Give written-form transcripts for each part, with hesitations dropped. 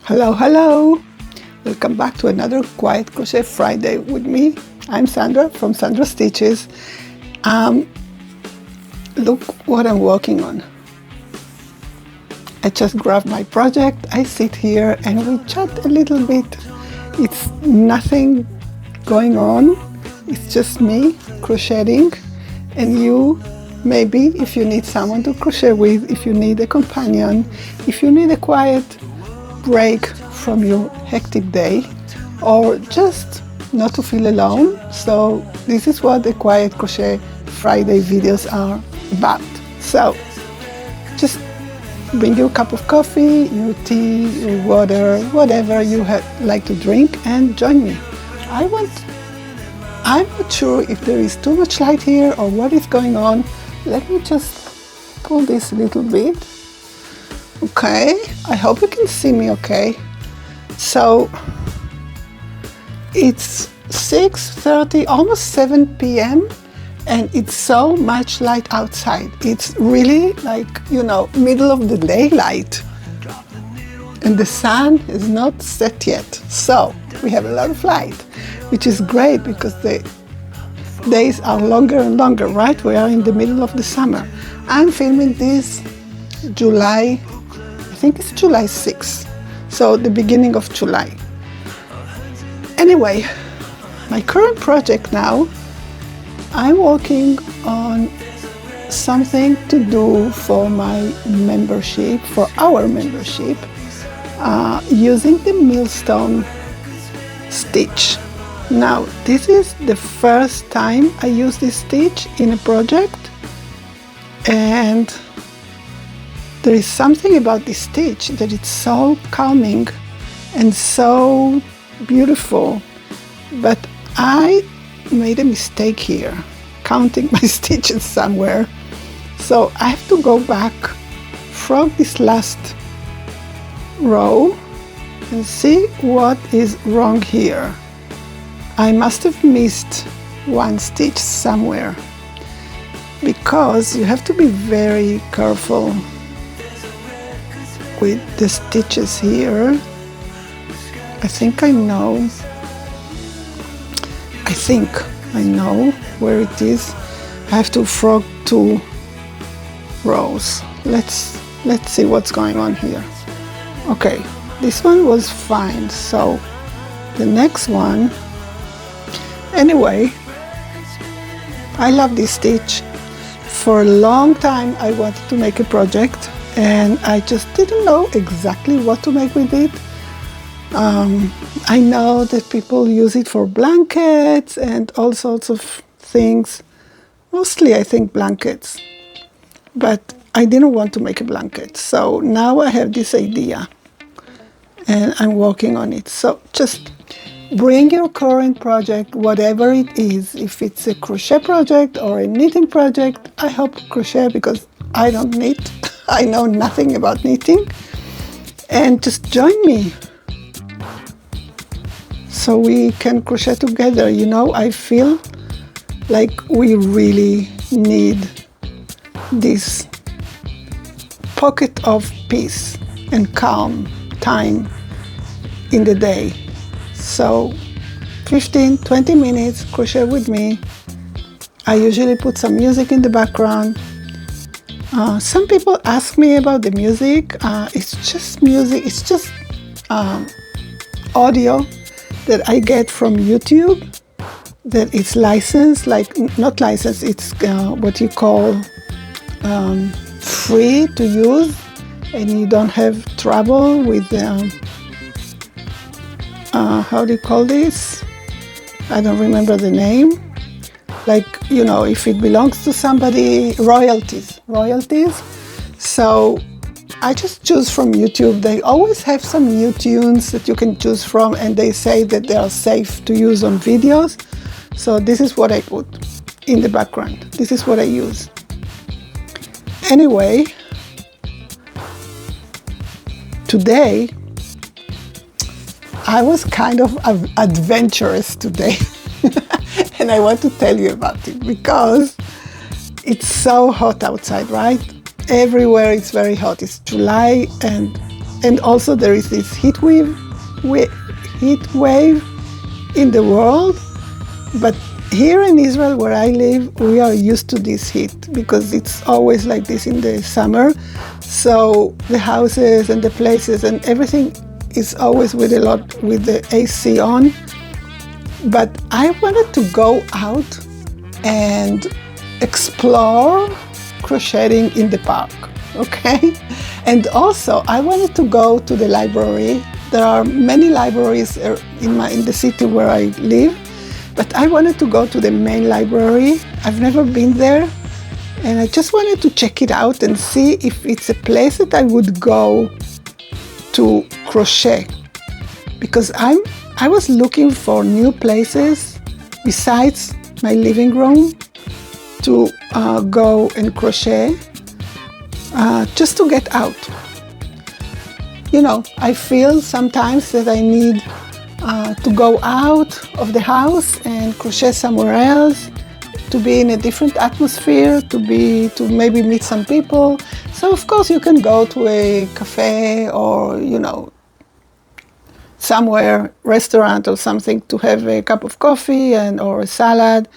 Hello, hello! Welcome back to another Quiet Crochet Friday with me. I'm Sandra from Sandra Stitches. Look what I'm working on. I just grabbed my project, I sit here and we chat a little bit. It's nothing going on, it's just me crocheting, and you, maybe if you need someone to crochet with, if you need a companion, if you need a quiet break from your hectic day, or just not to feel alone. So this is what the Quiet Crochet Friday videos are about. So just bring your cup of coffee, your tea, your water, whatever you like to drink, and join me. I'm not sure if there is too much light here or what is going on. Let me just pull this a little bit. Okay, I hope you can see me okay. So it's 6:30, almost 7 p.m. and it's so much light outside. It's really like, middle of the daylight. And the sun is not set yet. So we have a lot of light, which is great because the days are longer and longer, right? We are in the middle of the summer. I'm filming this July, I think it's July 6th. So the beginning of July. Anyway, my current project now, I'm working on something to do for my membership, for our membership, using the millstone stitch. Now, this is the first time I use this stitch in a project, and there is something about this stitch that it's so calming and so beautiful, but I made a mistake here, counting my stitches somewhere. So I have to go back from this last row and see what is wrong here. I must have missed one stitch somewhere, because you have to be very careful with the stitches here. I think I know where it is. I have to frog 2 rows. Let's see what's going on here. Okay, this one was fine, so the next one. Anyway, I love this stitch. For a long time I wanted to make a project and I just didn't know exactly what to make with it. I know that people use it for blankets and all sorts of things. Mostly I think blankets. But I didn't want to make a blanket. So now I have this idea and I'm working on it. So just bring your current project, whatever it is. If it's a crochet project or a knitting project, I hope crochet, because I don't knit. I know nothing about knitting. And just join me so we can crochet together. I feel like we really need this pocket of peace and calm time in the day. So 15-20 minutes crochet with me. I usually put some music in the background. Some people ask me about the music. It's just music, it's just audio that I get from YouTube, that it's licensed, like not licensed, it's what you call free to use, and you don't have trouble with how do you call this? I don't remember the name. Like, if it belongs to somebody, royalties. So I just choose from YouTube. They always have some new tunes that you can choose from, and they say that they are safe to use on videos. So this is what I put in the background. This is what I use. Anyway, today I was kind of adventurous today. And I want to tell you about it because it's so hot outside, right? Everywhere it's very hot. It's July and And also there is this heat wave in the world. But here in Israel, where I live, we are used to this heat because it's always like this in the summer. So the houses and the places and everything is always with the AC on. But I wanted to go out and explore crocheting in the park, okay? And also I wanted to go to the library. There are many libraries in the city where I live, but I wanted to go to the main library. I've never been there, and I just wanted to check it out and see if it's a place that I would go to crochet, because I was looking for new places besides my living room to go and crochet, just to get out. You know, I feel sometimes that I need to go out of the house and crochet somewhere else, to be in a different atmosphere, to maybe meet some people. So of course you can go to a cafe or, you know, somewhere, restaurant or something, to have a cup of coffee or a salad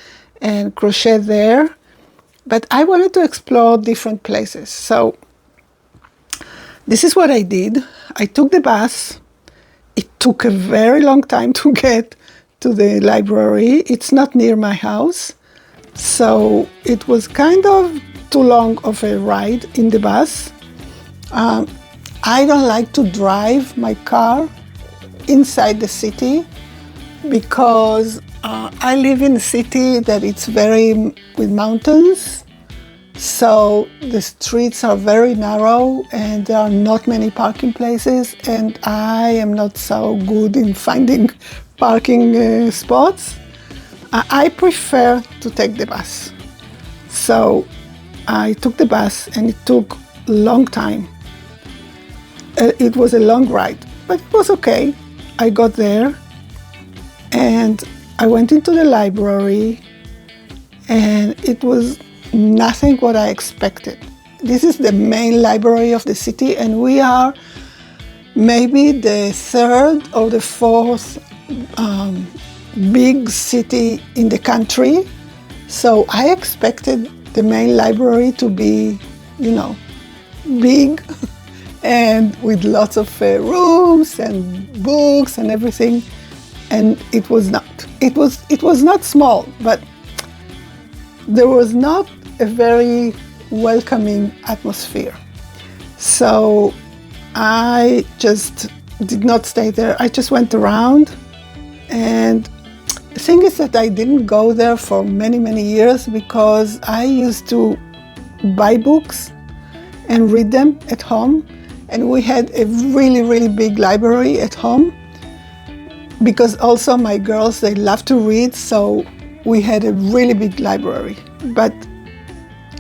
and crochet there. But I wanted to explore different places. So this is what I did. I took the bus. It took a very long time to get to the library. It's not near my house. So it was kind of too long of a ride in the bus. I don't like to drive my car inside the city because I live in a city that it's very with mountains. So the streets are very narrow and there are not many parking places, and I am not so good in finding parking spots. I prefer to take the bus. So I took the bus and it took a long time. It was a long ride, but it was okay. I got there and I went into the library, and it was nothing what I expected. This is the main library of the city, and we are maybe the third or the fourth big city in the country. So I expected the main library to be, you know, big and with lots of rooms and books and everything. And it was not. It was not small, but there was not a very welcoming atmosphere. So I just did not stay there. I just went around, and the thing is that I didn't go there for many, many years because I used to buy books and read them at home. And we had a really, really big library at home because also my girls, they love to read. So we had a really big library. But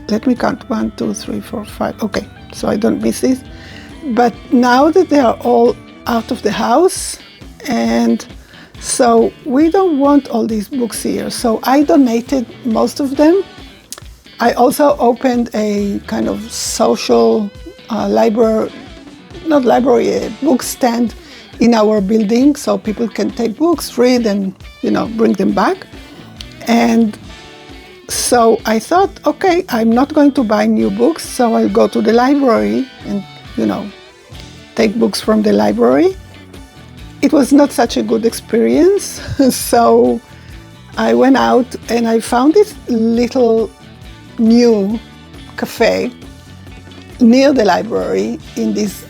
let me count, 1, 2, 3, 4, 5. Okay, so I don't miss this. But now that they are all out of the house, and so we don't want all these books here. So I donated most of them. I also opened a kind of social library, not library, a book stand in our building, so people can take books, read, and, you know, bring them back. And so I thought, okay, I'm not going to buy new books, so I'll go to the library and, you know, take books from the library. It was not such a good experience, so I went out and I found this little new cafe near the library in this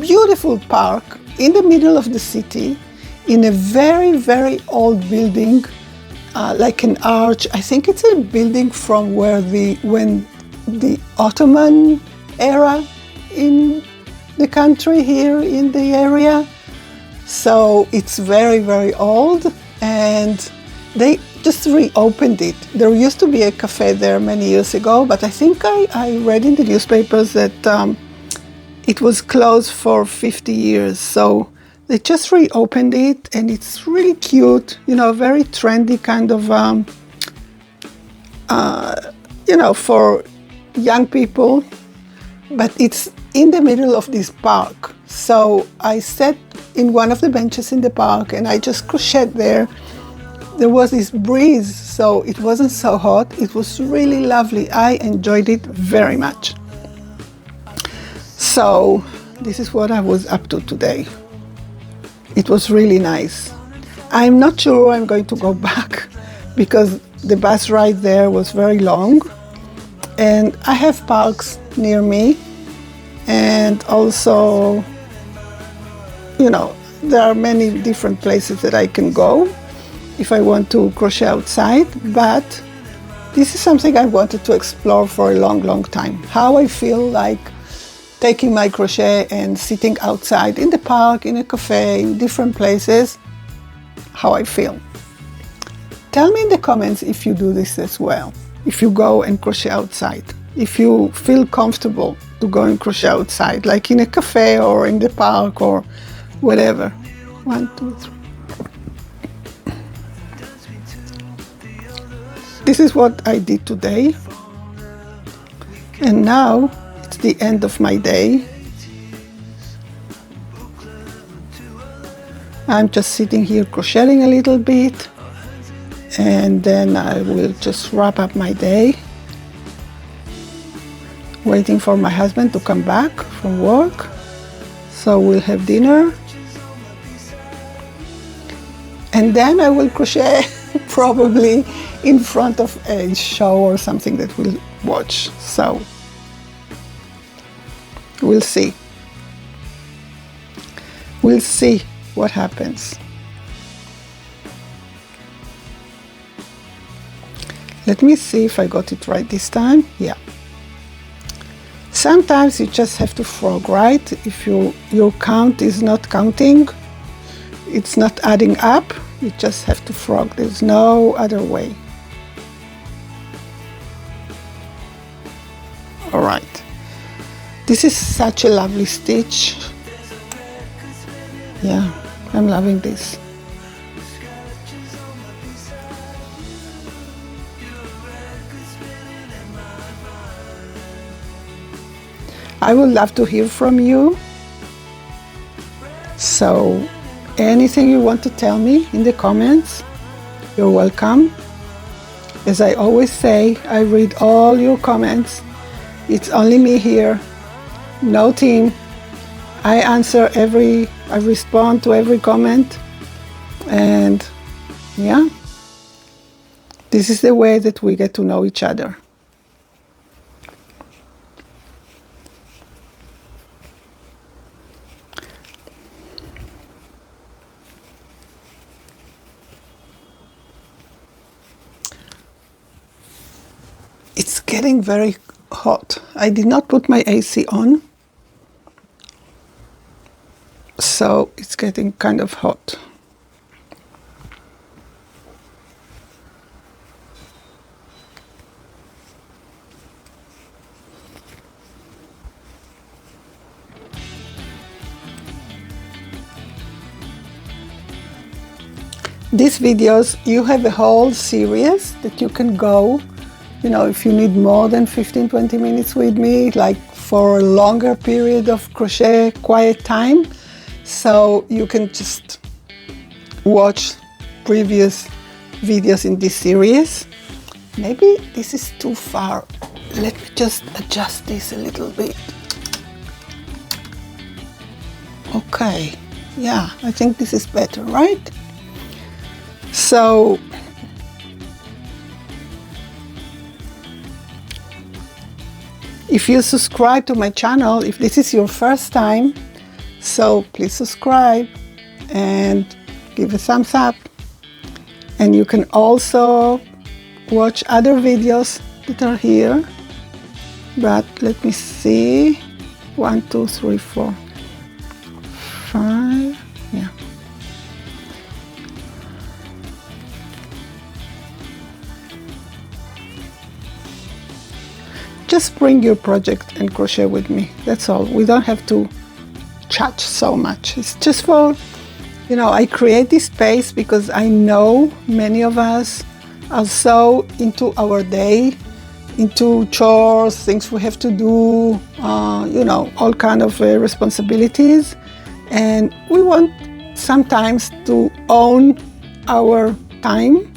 beautiful park in the middle of the city, in a very, very old building, like an arch. I think it's a building from when the Ottoman era in the country here in the area. So it's very, very old, and they just reopened it. There used to be a cafe there many years ago, but I think I read in the newspapers that it was closed for 50 years. So they just reopened it, and it's really cute, you know, very trendy kind of, you know, for young people. But it's in the middle of this park. So I sat in one of the benches in the park and I just crocheted there. There was this breeze, so it wasn't so hot. It was really lovely. I enjoyed it very much. So this is what I was up to today. It was really nice. I'm not sure I'm going to go back because the bus ride there was very long, and I have parks near me, and also, you know, there are many different places that I can go if I want to crochet outside, but this is something I wanted to explore for a long time. How I feel like taking my crochet and sitting outside in the park, in a cafe, in different places, how I feel. Tell me in the comments if you do this as well, if you go and crochet outside, if you feel comfortable to go and crochet outside, like in a cafe or in the park or whatever. 1, 2, 3. This is what I did today, and now it's the end of my day. I'm just sitting here crocheting a little bit, and then I will just wrap up my day, waiting for my husband to come back from work. So we'll have dinner, and then I will crochet probably in front of a show or something that we'll watch. So we'll see. We'll see what happens. Let me see if I got it right this time. Yeah. Sometimes you just have to frog, right? If your count is not counting, it's not adding up, you just have to frog. There's no other way. All right. This is such a lovely stitch. Yeah, I'm loving this. I would love to hear from you. So anything you want to tell me in the comments, you're welcome. As I always say, I read all your comments. It's only me here, no team. I respond to every comment, and yeah, this is the way that we get to know each other. It's getting very hot. I did not put my AC on, so it's getting kind of hot. These videos, you have a whole series that you can go. You know, if you need more than 15-20 minutes with me, like for a longer period of crochet quiet time, so you can just watch previous videos in this series. Maybe this is too far. Let me just adjust this a little bit. Okay, yeah, I think this is better, right? So if you subscribe to my channel, if this is your first time, so please subscribe and give a thumbs up. And you can also watch other videos that are here. But let me see, 1, 2, 3, 4, 5, yeah. Just bring your project and crochet with me. That's all. We don't have to chat so much. It's just for, you know, I create this space because I know many of us are so into our day into chores, things we have to do, you know, all kind of responsibilities. And we want sometimes to own our time,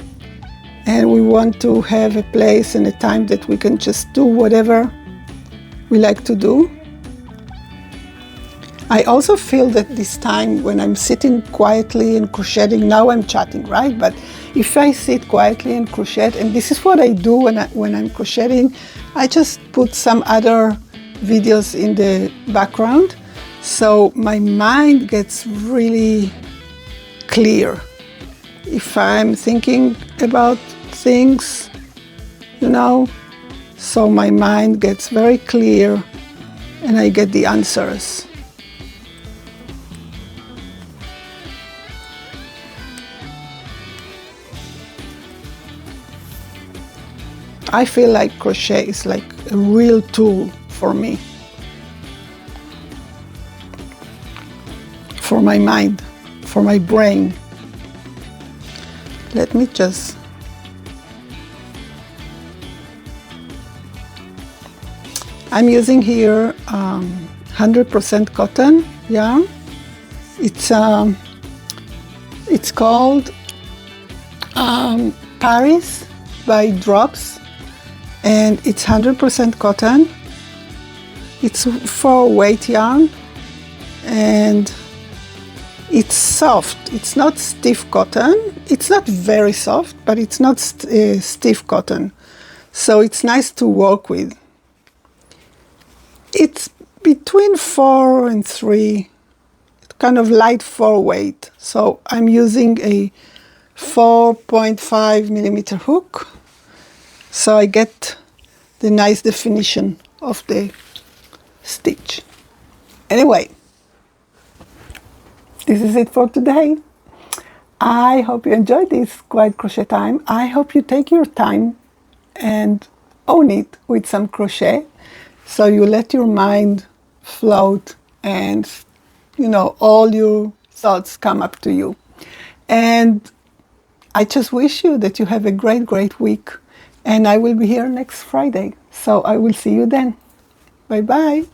and we want to have a place and a time that we can just do whatever we like to do. I also feel that this time when I'm sitting quietly and crocheting, now I'm chatting, right? But if I sit quietly and crochet, and this is what I do when I'm crocheting, I just put some other videos in the background, so my mind gets really clear. If I'm thinking about things, you know, so my mind gets very clear and I get the answers. I feel like crochet is like a real tool for me, for my mind, for my brain. Let me just I'm using here 100% cotton yarn. It's called Paris by Drops, and it's 100% cotton. It's for weight yarn, and it's soft. It's not stiff cotton. It's not very soft, but it's not stiff cotton. So it's nice to work with. It's between 4 and 3, kind of light 4 weight. So I'm using a 4.5 millimeter hook, so I get the nice definition of the stitch. Anyway, this is it for today. I hope you enjoyed this quiet crochet time. I hope you take your time and own it with some crochet, so you let your mind float and, you know, all your thoughts come up to you. And I just wish you that you have a great, great week. And I will be here next Friday. So I will see you then. Bye-bye.